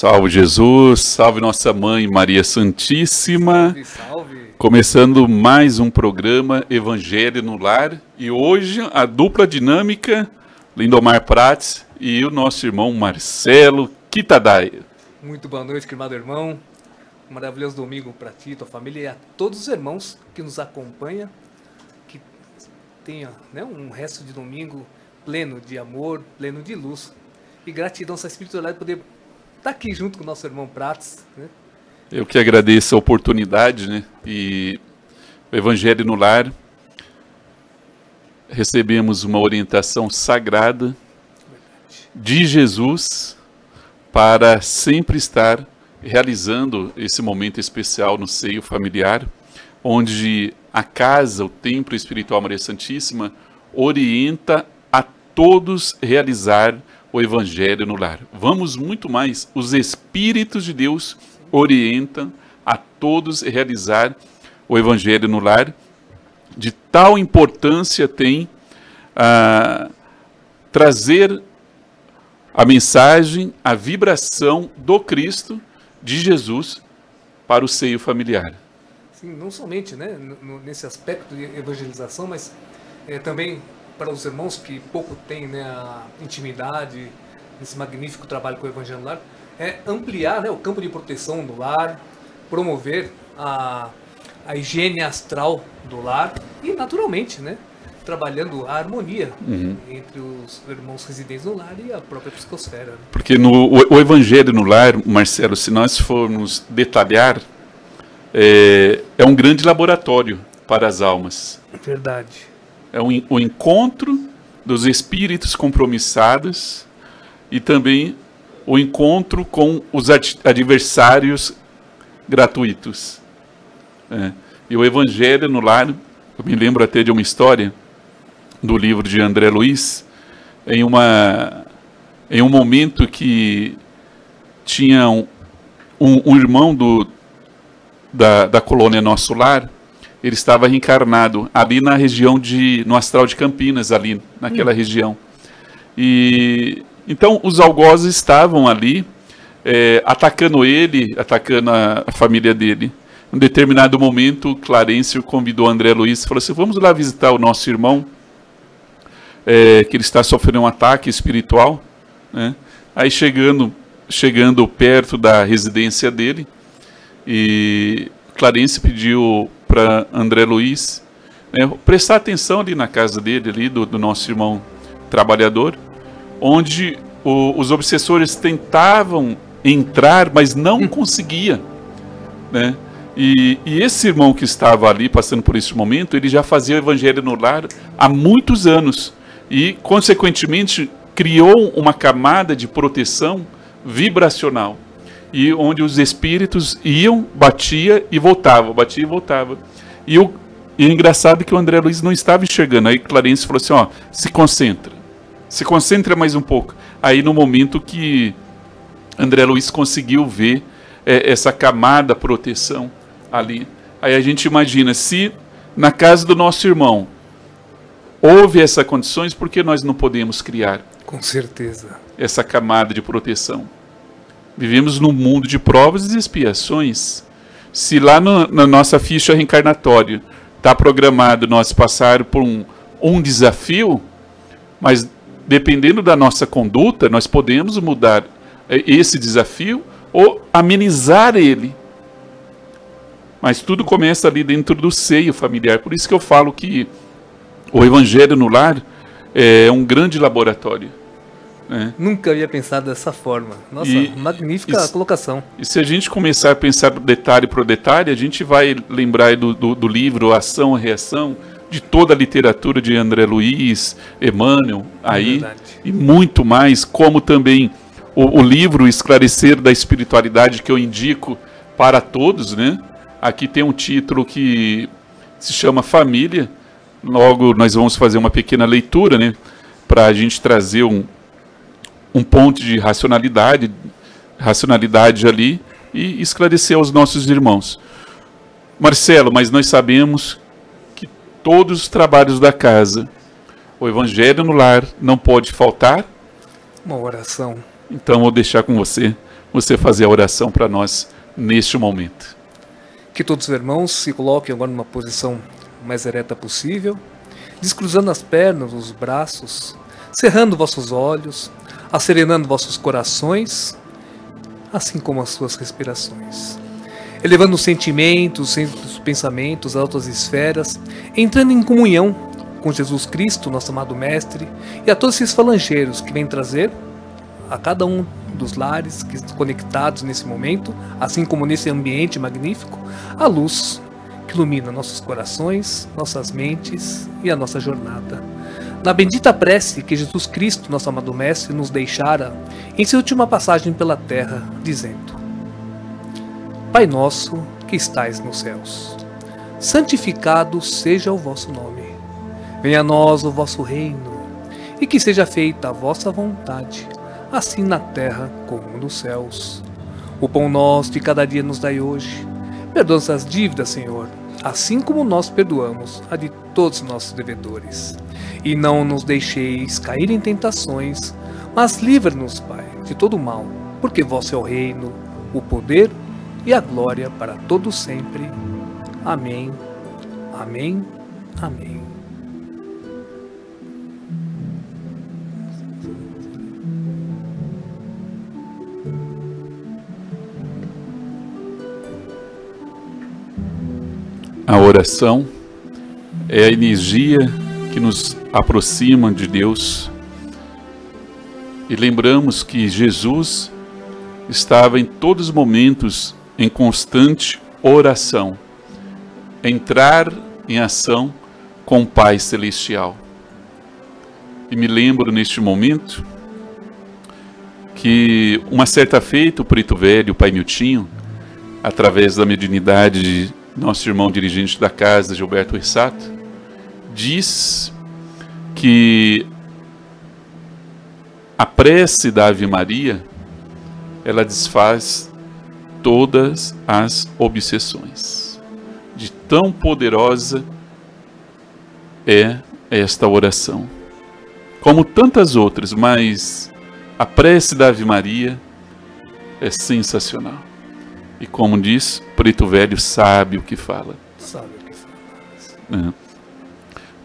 Salve Jesus, salve nossa mãe Maria Santíssima. Salve, salve. Começando mais um programa Evangelho no Lar. E hoje a dupla dinâmica, Lindomar Prates e o nosso irmão Marcelo Quitadaia. Muito boa noite, querido irmão. Um maravilhoso domingo para ti, tua família e a todos os irmãos que nos acompanham. Que tenha, né, um resto de domingo pleno de amor, pleno de luz. E gratidão essa espiritualidade de poder estar aqui junto com o nosso irmão Prates, né? Eu que agradeço a oportunidade, né? E o Evangelho no Lar, recebemos uma orientação sagrada de Jesus para sempre estar realizando esse momento especial no seio familiar, onde a casa, o templo espiritual Maria Santíssima, orienta a todos realizar o Evangelho no Lar. Vamos muito mais, os Espíritos de Deus orientam a todos realizar o Evangelho no Lar. De tal importância tem trazer a mensagem, a vibração do Cristo, de Jesus, para o seio familiar. Sim, não somente, né, nesse aspecto de evangelização, mas também para os irmãos que pouco têm, né, a intimidade nesse magnífico trabalho com o Evangelho no Lar, ampliar, né, o campo de proteção do lar, promover a higiene astral do lar e, naturalmente, né, trabalhando a harmonia entre os irmãos residentes no lar e a própria psicosfera. Né? Porque o Evangelho no Lar, Marcelo, se nós formos detalhar, é um grande laboratório para as almas. Verdade. É o encontro dos espíritos compromissados e também o encontro com os adversários gratuitos. E o Evangelho no Lar, eu me lembro até de uma história do livro de André Luiz, em um momento que tinha um irmão da colônia Nosso Lar. Ele estava reencarnado ali na região no astral de Campinas, ali naquela região. E então os algozes estavam ali atacando ele, atacando a família dele. Em um determinado momento, Clarencio convidou André Luiz e falou assim: vamos lá visitar o nosso irmão, que ele está sofrendo um ataque espiritual. Né? Aí chegando perto da residência dele, e Clarencio pediu para André Luiz prestar atenção ali na casa dele, ali do nosso irmão trabalhador, onde os obsessores tentavam entrar, mas não conseguia, né? E esse irmão que estava ali passando por esse momento, ele já fazia o Evangelho no Lar há muitos anos e, consequentemente, criou uma camada de proteção vibracional, e onde os espíritos iam, batia e voltava. E é engraçado que o André Luiz não estava enxergando. Aí Clarencio falou assim: se concentra mais um pouco. Aí no momento que André Luiz conseguiu ver essa camada proteção ali, aí a gente imagina, se na casa do nosso irmão houve essas condições, por que nós não podemos criar? Com certeza. Essa camada de proteção. Vivemos num mundo de provas e expiações. Se lá na nossa ficha reencarnatória está programado nós passar por um desafio, mas dependendo da nossa conduta, nós podemos mudar esse desafio ou amenizar ele. Mas tudo começa ali dentro do seio familiar. Por isso que eu falo que o Evangelho no Lar é um grande laboratório. Nunca havia pensado dessa forma. Nossa, magnífica colocação. E se a gente começar a pensar detalhe por detalhe, a gente vai lembrar do livro Ação e Reação, de toda a literatura de André Luiz, Emmanuel, e muito mais, como também o livro Esclarecer da Espiritualidade, que eu indico para todos, né? Aqui tem um título que se chama Família. Logo nós vamos fazer uma pequena leitura, né? Para a gente trazer um ponto de racionalidade ali e esclarecer aos nossos irmãos. Marcelo, mas nós sabemos que todos os trabalhos da casa, o Evangelho no Lar, não pode faltar uma oração. Então vou deixar com você você fazer a oração para nós neste momento. Que todos os irmãos se coloquem agora numa posição mais ereta possível, descruzando as pernas, os braços, cerrando vossos olhos, acerenando vossos corações, assim como as suas respirações. Elevando os sentimentos, os pensamentos, as altas esferas, entrando em comunhão com Jesus Cristo, nosso amado Mestre, e a todos esses falangeiros que vêm trazer a cada um dos lares que estão conectados nesse momento, assim como nesse ambiente magnífico, a luz que ilumina nossos corações, nossas mentes e a nossa jornada. Na bendita prece que Jesus Cristo, nosso amado Mestre, nos deixara em sua última passagem pela terra, dizendo: Pai nosso que estais nos céus, santificado seja o vosso nome. Venha a nós o vosso reino, e que seja feita a vossa vontade, assim na terra como nos céus. O pão nosso de cada dia nos dai hoje. Perdoa nossas dívidas, Senhor, assim como nós perdoamos a de todos os nossos devedores. E não nos deixeis cair em tentações, mas livra-nos, Pai, de todo mal, porque vosso é o reino, o poder e a glória para todos sempre. Amém, amém, amém. A oração é a energia que nos aproxima de Deus. E lembramos que Jesus estava em todos os momentos em constante oração, entrar em ação com o Pai Celestial. E me lembro neste momento que uma certa feita o Preto Velho, o Pai Miltinho, através da mediunidade de nosso irmão dirigente da casa, Gilberto Rissato, diz que a prece da Ave Maria, ela desfaz todas as obsessões. De tão poderosa é esta oração. Como tantas outras, mas a prece da Ave Maria é sensacional. E como diz, Preto Velho sabe o que fala. Sabe o que fala.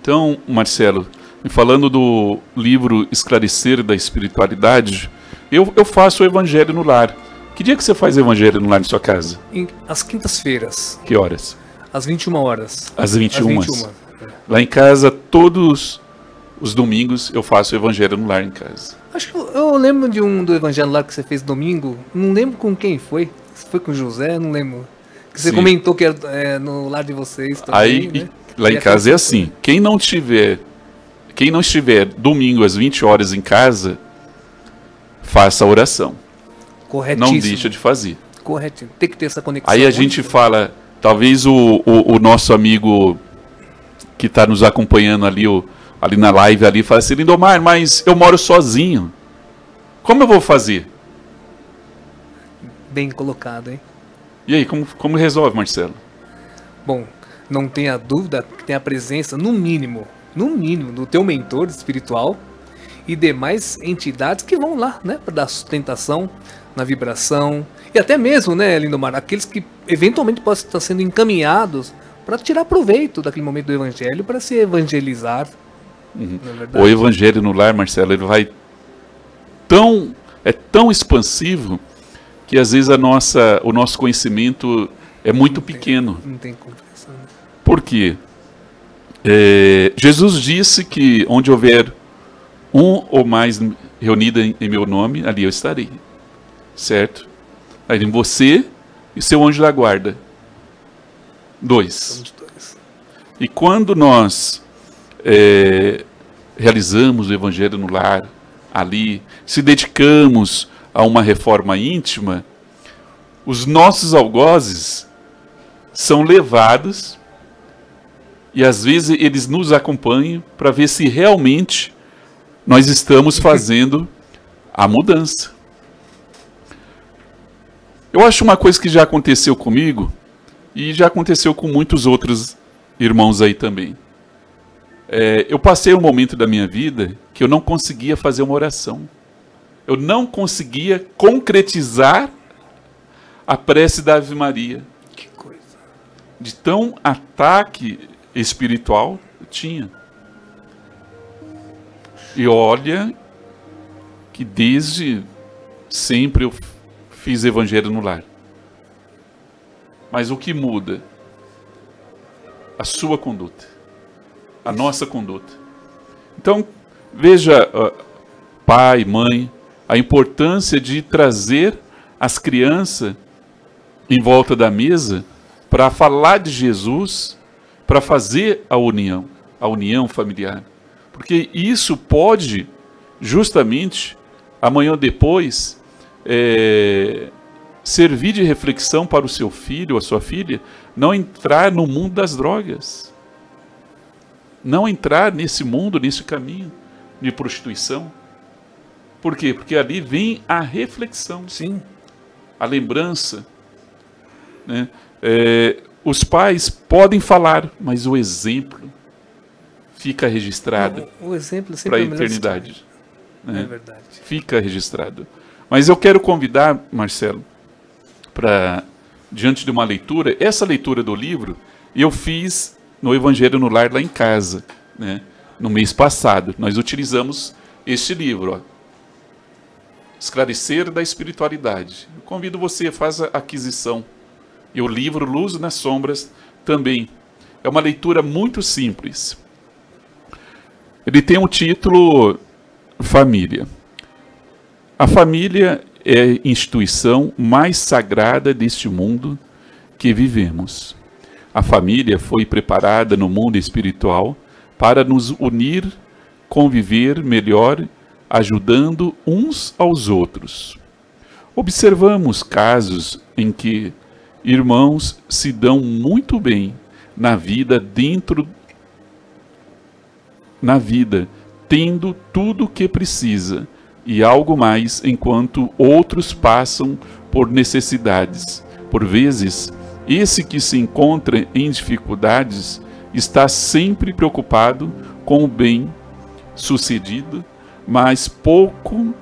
Então, Marcelo, falando do livro Esclarecer da Espiritualidade, eu faço o Evangelho no Lar. Que dia que você faz o Evangelho no Lar em sua casa? Às quintas-feiras. Que horas? Às 21 horas. Às 21. Lá em casa, todos os domingos, eu faço o Evangelho no Lar em casa. Acho que eu lembro do Evangelho lá que você fez domingo. Não lembro com quem foi. Foi com o José, não lembro. Que você comentou que era no lar de vocês também. Aí, né? Lá em casa é assim, quem não estiver domingo às 20 horas em casa, faça a oração. Corretíssimo. Não deixa de fazer. Corretinho. Tem que ter essa conexão. Aí a gente fala, talvez o nosso amigo que está nos acompanhando ali na live ali, fala assim: Lindomar, mas eu moro sozinho. Como eu vou fazer? Bem colocado, hein? E aí, como resolve, Marcelo? Bom, não tenha dúvida que tem a presença, no mínimo, do teu mentor espiritual e demais entidades que vão lá, né, para dar sustentação na vibração e até mesmo, né, Lindomar, aqueles que eventualmente possam estar sendo encaminhados para tirar proveito daquele momento do Evangelho para se evangelizar. O Evangelho no Lar, Marcelo, ele vai tão expansivo que às vezes o nosso conhecimento é muito pequeno. Não tem compreensão. Por quê? Jesus disse que onde houver um ou mais reunido em meu nome, ali eu estarei. Certo? Aí em você e seu anjo da guarda. 2. Somos 2. E quando nós realizamos o Evangelho no Lar, ali, se dedicamos a uma reforma íntima, os nossos algozes são levados e às vezes eles nos acompanham para ver se realmente nós estamos fazendo a mudança. Eu acho uma coisa que já aconteceu comigo e já aconteceu com muitos outros irmãos aí também. Eu passei um momento da minha vida que eu não conseguia fazer uma oração. Eu não conseguia concretizar a prece da Ave Maria. Que coisa. De tão ataque espiritual tinha. E olha que desde sempre eu fiz evangelho no lar. Mas o que muda? A sua conduta. A nossa conduta. Então, veja, pai, mãe, a importância de trazer as crianças em volta da mesa para falar de Jesus, para fazer a união familiar. Porque isso pode, justamente, amanhã ou depois, servir de reflexão para o seu filho ou a sua filha não entrar no mundo das drogas. Não entrar nesse mundo, nesse caminho de prostituição. Por quê? Porque ali vem a reflexão. Sim. A lembrança. Né? Os pais podem falar, mas o exemplo fica registrado O exemplo para a sempre eternidade. Né? É verdade. Fica registrado. Mas eu quero convidar, Marcelo, para, diante de uma leitura, essa leitura do livro, eu fiz no Evangelho no Lar lá em casa, né? No mês passado. Nós utilizamos este livro, ó, Esclarecer da Espiritualidade. Eu convido você, faz a aquisição. E o livro Luz nas Sombras também. É uma leitura muito simples. Ele tem um título Família. A família é a instituição mais sagrada deste mundo que vivemos. A família foi preparada no mundo espiritual para nos unir, conviver melhor, ajudando uns aos outros. Observamos casos em que irmãos se dão muito bem na vida, tendo tudo o que precisa e algo mais, enquanto outros passam por necessidades. Por vezes, esse que se encontra em dificuldades está sempre preocupado com o bem-sucedido, mas pouco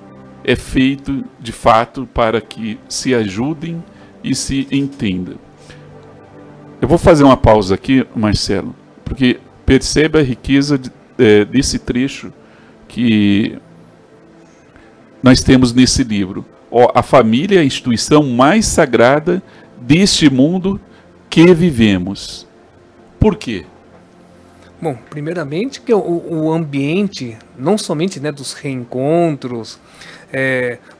é feito de fato para que se ajudem e se entendam. Eu vou fazer uma pausa aqui, Marcelo, porque perceba a riqueza desse trecho que nós temos nesse livro. A família é a instituição mais sagrada deste mundo que vivemos. Por quê? Bom, primeiramente que o ambiente, não somente, né, dos reencontros,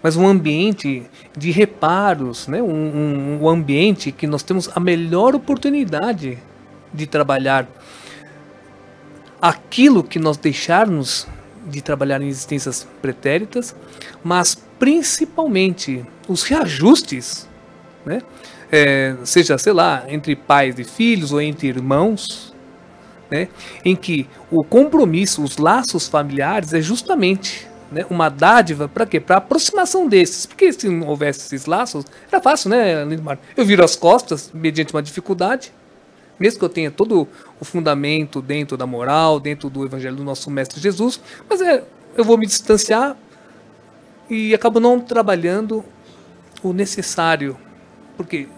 mas um ambiente de reparos, né, um ambiente que nós temos a melhor oportunidade de trabalhar aquilo que nós deixarmos de trabalhar em existências pretéritas, mas principalmente os reajustes, né? Seja, sei lá, entre pais e filhos ou entre irmãos, né? Em que o compromisso, os laços familiares é justamente, né, uma dádiva para quê? Para a aproximação desses. Porque se não houvesse esses laços, era fácil, né, Lindmar? Eu viro as costas mediante uma dificuldade, mesmo que eu tenha todo o fundamento dentro da moral, dentro do Evangelho do nosso Mestre Jesus, mas eu vou me distanciar e acabo não trabalhando o necessário, porque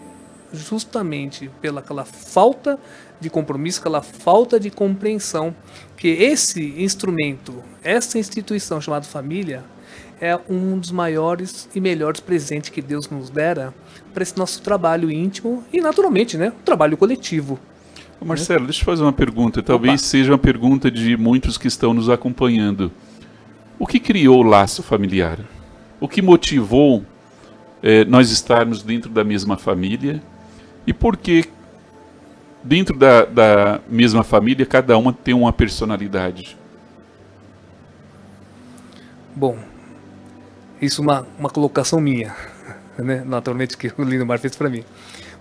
justamente pela aquela falta de compromisso, aquela falta de compreensão, que esse instrumento, essa instituição chamada família, é um dos maiores e melhores presentes que Deus nos dera para esse nosso trabalho íntimo e, naturalmente, né, um trabalho coletivo. Marcelo, deixa eu fazer uma pergunta. Talvez seja uma pergunta de muitos que estão nos acompanhando. O que criou o laço familiar? O que motivou nós estarmos dentro da mesma família? E por que dentro da mesma família cada uma tem uma personalidade? Bom, isso é uma colocação minha, né? Naturalmente que o Lindmar fez para mim.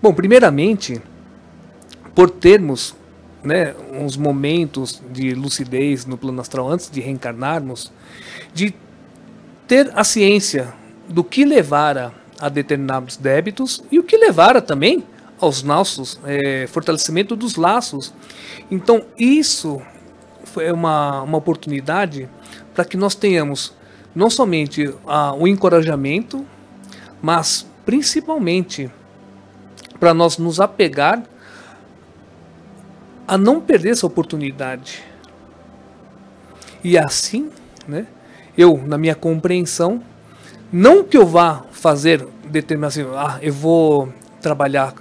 Bom, primeiramente, por termos, né, uns momentos de lucidez no plano astral antes de reencarnarmos, de ter a ciência do que levara a determinados débitos e o que levara também aos nossos fortalecimento dos laços. Então isso foi uma oportunidade para que nós tenhamos não somente o encorajamento, mas principalmente para nós nos apegar a não perder essa oportunidade. E assim, né, eu, na minha compreensão, não que eu vá fazer determinação, eu vou trabalhar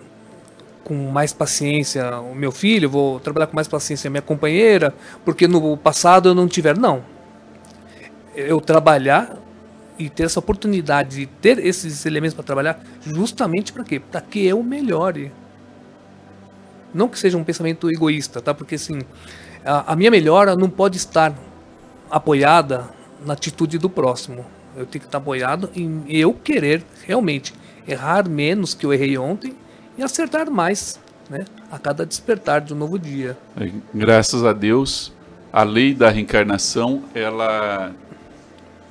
com mais paciência o meu filho, vou trabalhar com mais paciência a minha companheira, porque no passado eu não tiver. Não. Eu trabalhar e ter essa oportunidade de ter esses elementos para trabalhar, justamente para quê? Para que eu melhore. Não que seja um pensamento egoísta, tá? Porque assim, a minha melhora não pode estar apoiada na atitude do próximo. Eu tenho que estar apoiado em eu querer realmente errar menos que eu errei ontem e acertar mais, né, a cada despertar de um novo dia. Graças a Deus, a lei da reencarnação, ela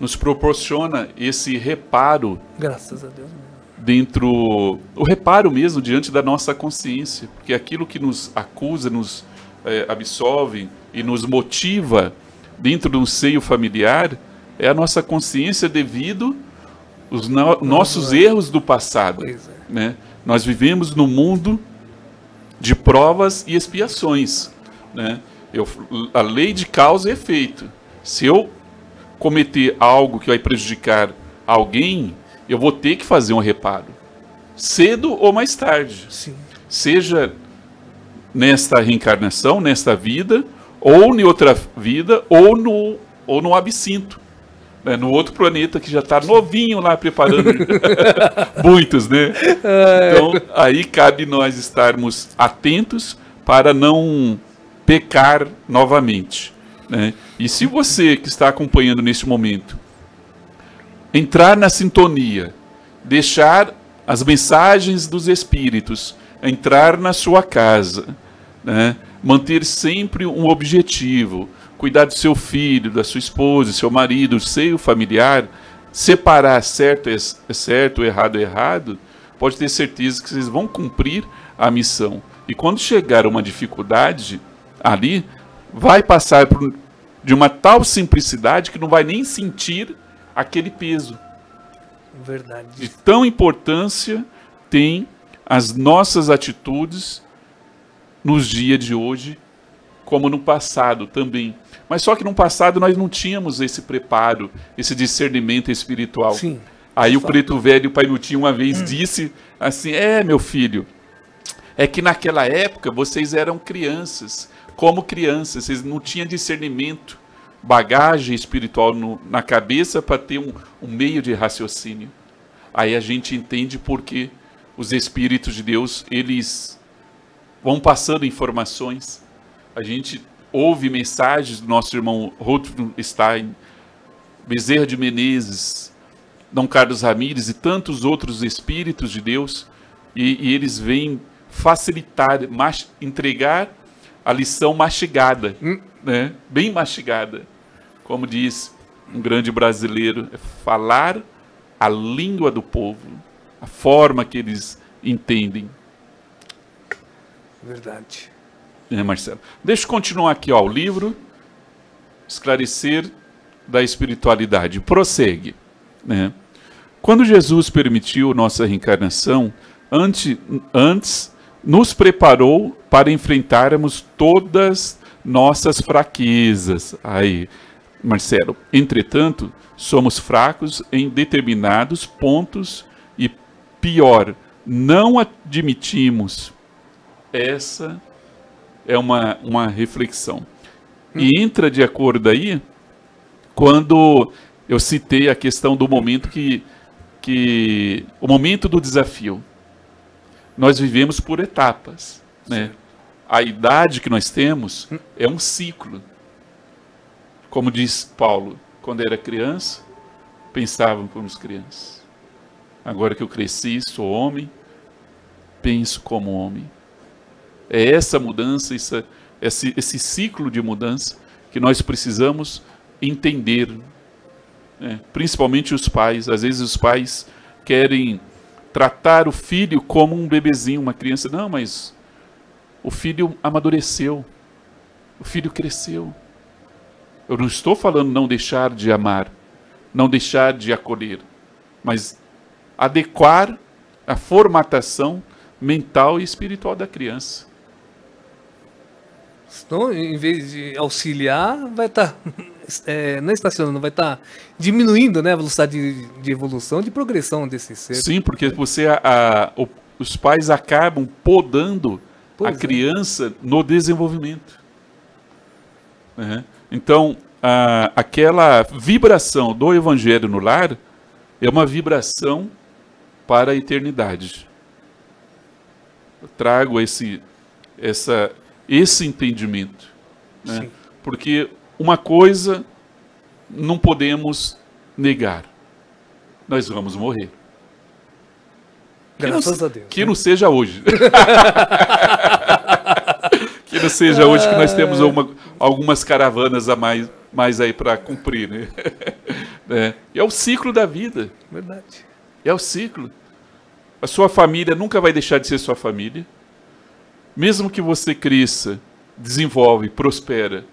nos proporciona esse reparo. Graças a Deus. Dentro, o reparo mesmo diante da nossa consciência, porque aquilo que nos acusa, nos absolve e nos motiva dentro de um seio familiar é a nossa consciência devido aos nossos erros do passado. Né? Nós vivemos num mundo de provas e expiações. Né? A lei de causa e efeito. Se eu cometer algo que vai prejudicar alguém, eu vou ter que fazer um reparo, cedo ou mais tarde. Sim. Seja nesta reencarnação, nesta vida, ou em outra vida, ou no absinto, né? No outro planeta que já está novinho lá preparando muitos, né? Então, aí cabe nós estarmos atentos para não pecar novamente, né? E se você que está acompanhando neste momento entrar na sintonia, deixar as mensagens dos Espíritos entrar na sua casa, né? Manter sempre um objetivo, cuidar do seu filho, da sua esposa, do seu marido, do seio familiar, separar certo é certo, errado é errado, pode ter certeza que vocês vão cumprir a missão. E quando chegar uma dificuldade ali, vai passar de uma tal simplicidade que não vai nem sentir aquele peso. Verdade. De tão importância tem as nossas atitudes nos dias de hoje, como no passado também. Mas só que no passado nós não tínhamos esse preparo, esse discernimento espiritual. Sim. Aí o preto velho, o Pai Nutinho, uma vez disse assim, meu filho, é que naquela época vocês eram crianças, como crianças, vocês não tinham discernimento, bagagem espiritual na cabeça para ter um meio de raciocínio. Aí a gente entende porque os Espíritos de Deus, eles vão passando informações. A gente ouve mensagens do nosso irmão Rothstein, Bezerra de Menezes, Dom Carlos Ramírez e tantos outros Espíritos de Deus, e eles vêm facilitar, entregar a lição mastigada, né? Bem mastigada. Como diz um grande brasileiro, é falar a língua do povo, a forma que eles entendem. Verdade. Marcelo. Deixa eu continuar aqui, o livro Esclarecer da Espiritualidade. Prossegue. Né? Quando Jesus permitiu nossa reencarnação, antes nos preparou para enfrentarmos todas nossas fraquezas. Aí, Marcelo, entretanto, somos fracos em determinados pontos e, pior, não admitimos. Essa é uma reflexão. E entra de acordo aí, quando eu citei a questão do momento o momento do desafio. Nós vivemos por etapas, né? A idade que nós temos é um ciclo. Como diz Paulo, quando era criança, pensavam como crianças. Agora que eu cresci, sou homem, penso como homem. É essa mudança, esse ciclo de mudança que nós precisamos entender, né? Principalmente os pais. Às vezes os pais querem tratar o filho como um bebezinho, uma criança. Não, mas o filho amadureceu, o filho cresceu. Eu não estou falando não deixar de amar, não deixar de acolher, mas adequar a formatação mental e espiritual da criança. Então, em vez de auxiliar, vai estar não estacionando, vai estar diminuindo, né, a velocidade de evolução, de progressão desse ser. Sim, porque os pais acabam podando a criança no desenvolvimento. Então, aquela vibração do Evangelho no lar é uma vibração para a eternidade. Eu trago esse entendimento, né? Porque uma coisa não podemos negar: nós vamos morrer. Graças a Deus. Que não seja hoje. Que não seja hoje que nós temos algumas caravanas a mais aí para cumprir, né? É o ciclo da vida. Verdade. É o ciclo. A sua família nunca vai deixar de ser sua família. Mesmo que você cresça, desenvolve, prospera,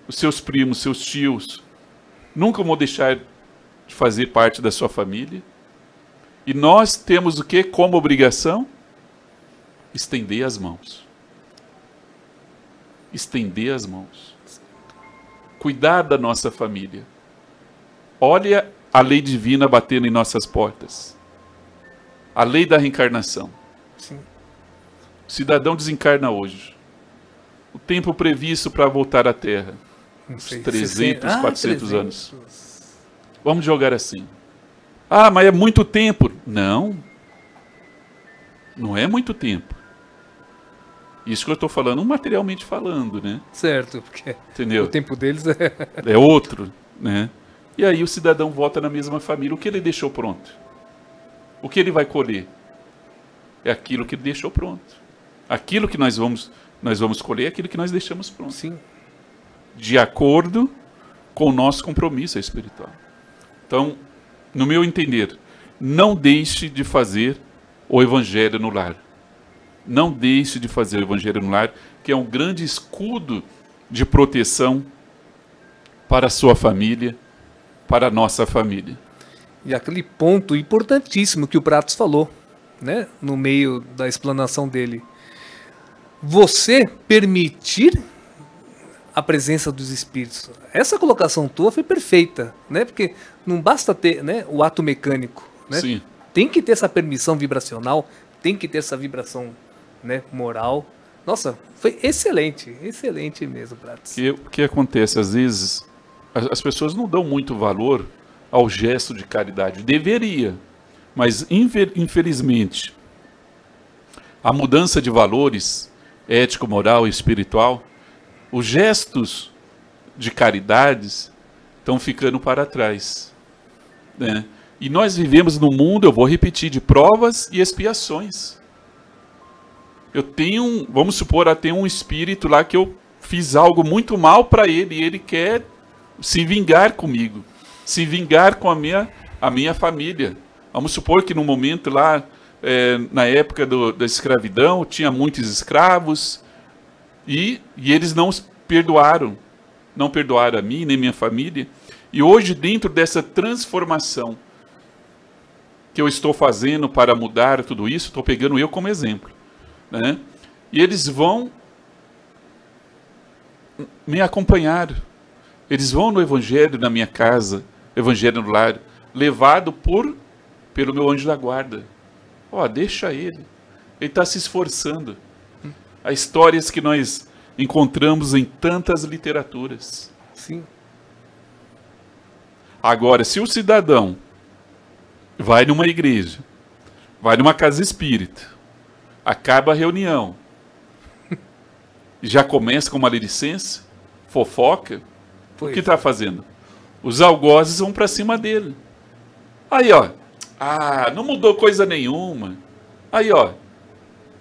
os seus primos, seus tios, nunca vão deixar de fazer parte da sua família. E nós temos o que como obrigação? Estender as mãos. Estender as mãos. Cuidar da nossa família. Olha a lei divina batendo em nossas portas. A lei da reencarnação. Sim. O cidadão desencarna hoje. O tempo previsto para voltar à Terra. Uns 300, 400 anos. Vamos jogar assim. Ah, mas é muito tempo. Não. Não é muito tempo. Isso que eu estou falando, materialmente falando, né? Certo, porque entendeu? O tempo deles é outro, né? E aí o cidadão volta na mesma família. O que ele deixou pronto? O que ele vai colher? É aquilo que ele deixou pronto. Aquilo que nós vamos colher é aquilo que nós deixamos pronto. Sim. De acordo com o nosso compromisso espiritual. Então, no meu entender, não deixe de fazer o Evangelho no lar. Não deixe de fazer o Evangelho no lar, que é um grande escudo de proteção para a sua família, para a nossa família. E aquele ponto importantíssimo que o Pratos falou, né, no meio da explanação dele. Você permitir a presença dos espíritos. Essa colocação tua foi perfeita, né? Porque não basta ter, né, o ato mecânico, né? Sim. Tem que ter essa permissão vibracional, tem que ter essa vibração, né, moral. Nossa, foi excelente mesmo, Pratos. O que acontece? Às vezes, as pessoas não dão muito valor ao gesto de caridade. Deveria, mas infelizmente, a mudança de valores ético, moral e espiritual, os gestos de caridades estão ficando para trás, né? E nós vivemos num mundo, eu vou repetir, de provas e expiações. Eu tenho, vamos supor, tem um espírito lá que eu fiz algo muito mal para ele e ele quer se vingar comigo, se vingar com a minha família. Vamos supor que no momento lá, na época da escravidão, tinha muitos escravos e eles não perdoaram a mim nem minha família. E hoje, dentro dessa transformação que eu estou fazendo para mudar tudo isso, estou pegando eu como exemplo, né? E eles vão me acompanhar, eles vão no Evangelho na minha casa, Evangelho no lar, levado pelo meu anjo da guarda. Deixa ele está se esforçando. Há histórias que nós encontramos em tantas literaturas. Sim. Agora, se o cidadão vai numa igreja, vai numa casa espírita, acaba a reunião, já começa com uma maledicência, fofoca, o que está fazendo? Os algozes vão para cima dele. Aí, não mudou coisa nenhuma. Aí,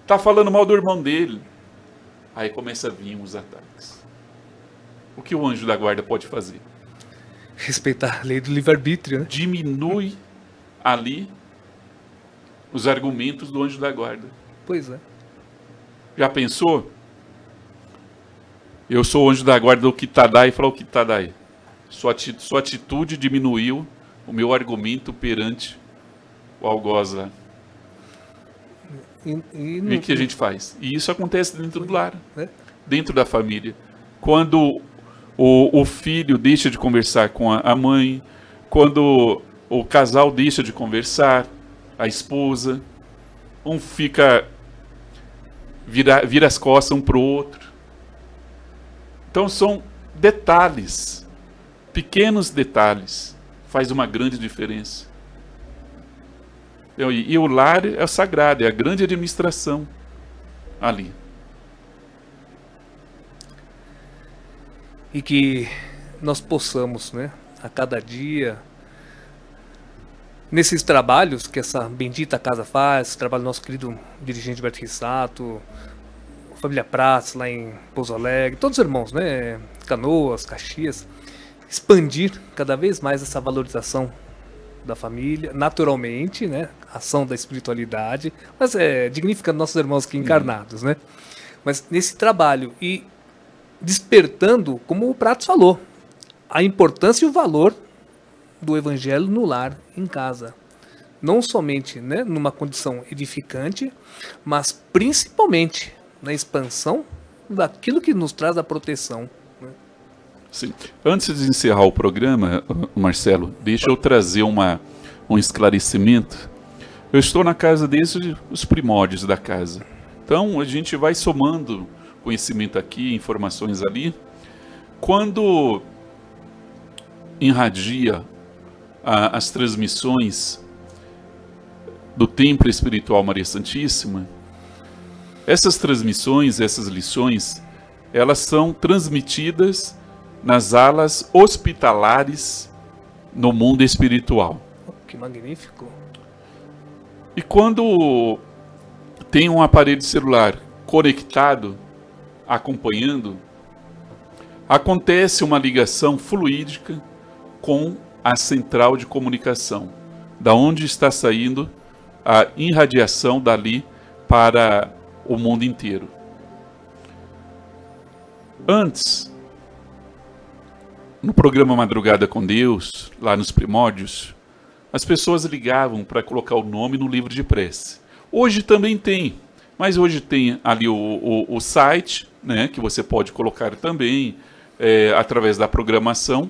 tá falando mal do irmão dele. Aí começa a vir os ataques. O que o anjo da guarda pode fazer? Respeitar a lei do livre-arbítrio, né? Diminui ali os argumentos do anjo da guarda. Pois é. Já pensou? Eu sou o anjo da guarda do Kitadai e falou: Kitadai, sua atitude diminuiu o meu argumento perante o algoz lá. E o que a gente faz? E isso acontece dentro do lar, né? Dentro da família. Quando o filho deixa de conversar com a mãe, quando o casal deixa de conversar, a esposa, um vira as costas um para o outro. Então são detalhes, pequenos detalhes, faz uma grande diferença. E o lar é o sagrado, é a grande administração ali. E que nós possamos, né, a cada dia, nesses trabalhos que essa bendita casa faz, esse trabalho do nosso querido dirigente Berto Rissato, família Prats lá em Pouso Alegre, todos os irmãos, né, Canoas, Caxias, expandir cada vez mais essa valorização da família, naturalmente, né, ação da espiritualidade, mas dignificando nossos irmãos aqui encarnados, né, mas nesse trabalho e despertando, como o Prats falou, a importância e o valor do evangelho no lar, em casa. Não somente, né, numa condição edificante, mas principalmente na expansão daquilo que nos traz a proteção. Né? Sim. Antes de encerrar o programa, Marcelo, deixa eu trazer um esclarecimento. Eu estou na casa desde os primórdios da casa. Então a gente vai somando conhecimento aqui, informações ali. Quando irradia as transmissões do Templo Espiritual Maria Santíssima, essas transmissões, essas lições, elas são transmitidas nas alas hospitalares no mundo espiritual. Que magnífico! E quando tem um aparelho celular conectado, acompanhando, acontece uma ligação fluídica com a central de comunicação, da onde está saindo a irradiação dali para o mundo inteiro. Antes, no programa Madrugada com Deus, lá nos primórdios, as pessoas ligavam para colocar o nome no livro de prece. Hoje também tem, mas hoje tem ali o site, né, que você pode colocar também através da programação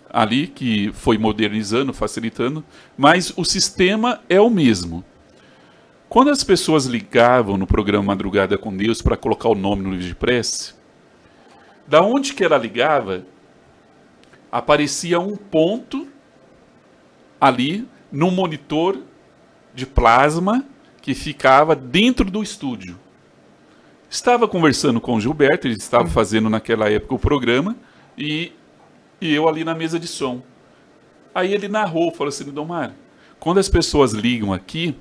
ali, que foi modernizando, facilitando, mas o sistema é o mesmo. Quando as pessoas ligavam no programa Madrugada com Deus para colocar o nome no livro de prece, da onde que ela ligava, aparecia um ponto ali no monitor de plasma que ficava dentro do estúdio. Estava conversando com o Gilberto, ele estava fazendo naquela época o programa, e eu ali na mesa de som. Aí ele narrou, falou assim: Domar, quando as pessoas ligam aqui,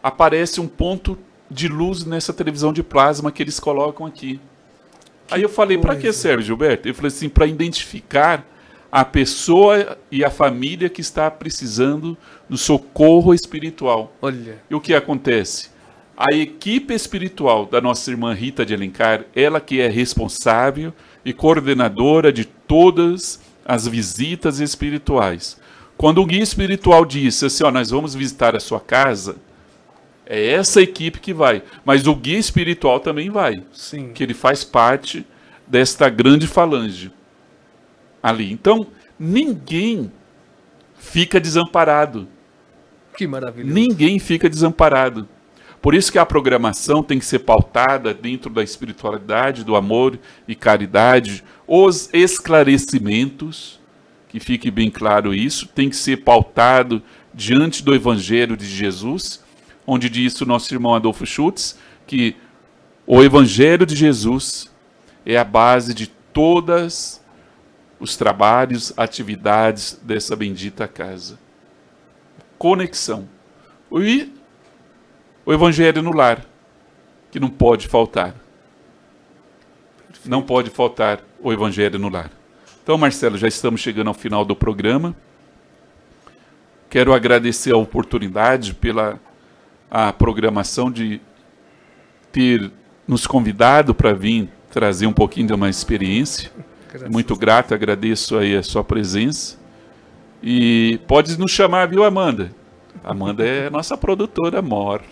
aparece um ponto de luz nessa televisão de plasma que eles colocam aqui. Aí eu falei: para que serve, Gilberto? Ele falou assim: para identificar a pessoa e a família que está precisando do socorro espiritual. Olha. E o que acontece? A equipe espiritual da nossa irmã Rita de Alencar, ela que é responsável e coordenadora de todas as visitas espirituais. Quando o guia espiritual disse assim: ó, nós vamos visitar a sua casa, é essa equipe que vai. Mas o guia espiritual também vai. Sim. Que ele faz parte desta grande falange ali. Então, ninguém fica desamparado. Que maravilhoso. Ninguém fica desamparado. Por isso que a programação tem que ser pautada dentro da espiritualidade, do amor e caridade. Os esclarecimentos, que fique bem claro isso, tem que ser pautado diante do Evangelho de Jesus, onde diz o nosso irmão Adolfo Schutz, que o Evangelho de Jesus é a base de todas os trabalhos, atividades dessa bendita casa. Conexão. E o Evangelho no lar, que não pode faltar. Não pode faltar o Evangelho no lar. Então, Marcelo, já estamos chegando ao final do programa. Quero agradecer a oportunidade pela programação de ter nos convidado para vir trazer um pouquinho de uma experiência. Muito grato, agradeço aí a sua presença. E pode nos chamar, viu, Amanda? Amanda é nossa produtora mor.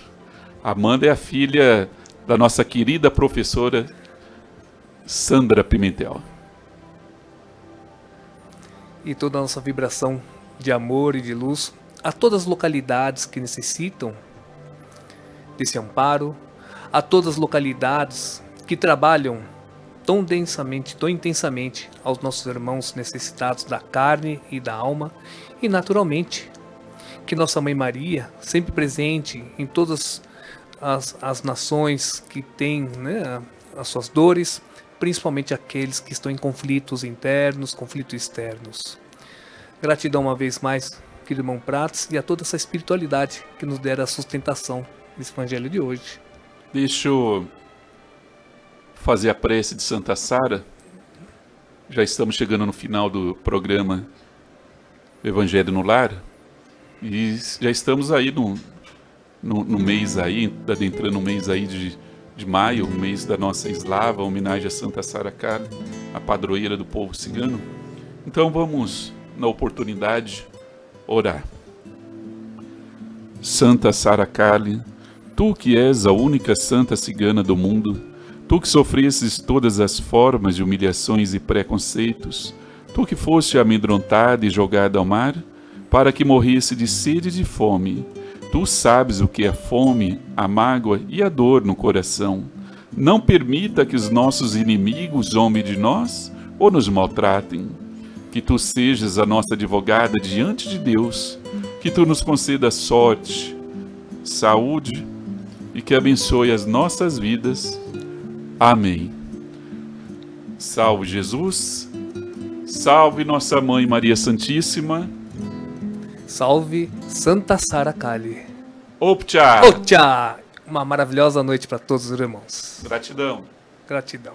Amanda é a filha da nossa querida professora Sandra Pimentel. E toda a nossa vibração de amor e de luz a todas as localidades que necessitam desse amparo, a todas as localidades que trabalham tão densamente, tão intensamente aos nossos irmãos necessitados da carne e da alma, e naturalmente que Nossa Mãe Maria, sempre presente em todas as nações que têm, né, as suas dores, principalmente aqueles que estão em conflitos internos, conflitos externos. Gratidão uma vez mais, querido irmão Prats, e a toda essa espiritualidade que nos dera a sustentação desse evangelho de hoje. Deixa eu fazer a prece de Santa Sara. Já estamos chegando no final do programa Evangelho no Lar. E já estamos aí no mês aí, adentrando no mês aí de maio, o mês da nossa eslava, homenagem a Santa Sara Kali, a padroeira do povo cigano. Então vamos, na oportunidade, orar. Santa Sara Kali, tu que és a única santa cigana do mundo, tu que sofresses todas as formas de humilhações e preconceitos, tu que foste amedrontada e jogada ao mar, para que morresse de sede e de fome, tu sabes o que é a fome, a mágoa e a dor no coração. Não permita que os nossos inimigos zombem de nós ou nos maltratem. Que tu sejas a nossa advogada diante de Deus, que tu nos conceda sorte, saúde e que abençoe as nossas vidas. Amém. Salve Jesus, salve Nossa Mãe Maria Santíssima, salve Santa Sara Kali. Optcha! Optcha! Uma maravilhosa noite para todos os irmãos. Gratidão. Gratidão.